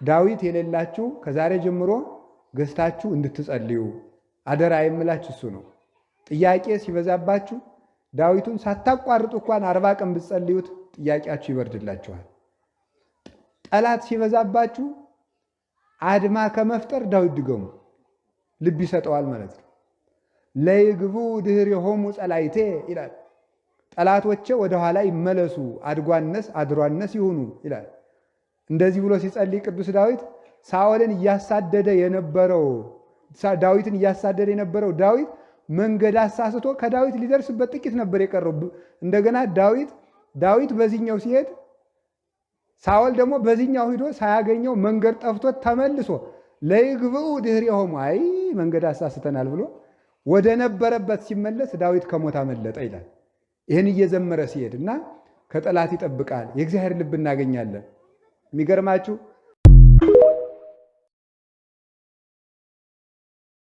ዳዊት የሌላችሁ ከዛሬ ጀምሮ ገዝታችሁ እንድትጸልዩ አደራ የምላችሁ እሱ ነው። ጥያቄ ሲበዛባችሁ ዳዊቱን ሳታቋርጡ እንኳን 40 ቀን ብትጸልዩት ጥያቄያችሁ ይበርድላችኋል። ጠላት ሲበዛባችሁ አድማ ከመፍጠር ዳዊት ድገሙ፣ ልብ ይሰጠዋል ማለት ነው። ለይግቡ ድኅሬሆሙ ጸላይቴ ይላል። ጠላቶቼ ወደ ኋላ ይመለሱ፣ አድሯነስ ይሁኑ ይላል። እንደዚህ ብሎ ሲጸልይ ቅዱስ ዳዊት ሳኦልን እያሳደደ የነበረው ዳዊት መንገድ አሳስቶ ከዳዊት ሊደርስበት ጥቂት ነበር የቀረው። እንደገና ዳዊት በዚህኛው ሲሄድ ሳኦል ደግሞ በዚህኛው ሂዶ ሳያገኘው መንገድ ጠፍቶት ተመልሶ ለይግብኡ ድኅሬሆሙ አይ መንገድ አሳስተናል ብሎ ወደ ነበረበት ሲመለስ ዳዊት ከሞት አመለጠ ይላል። ይህን እየዘመረ ሲሄድ እና ከጠላት ይጠብቃል። የእግዚአብሔር ልብ እናገኛለን። የሚገርማችሁ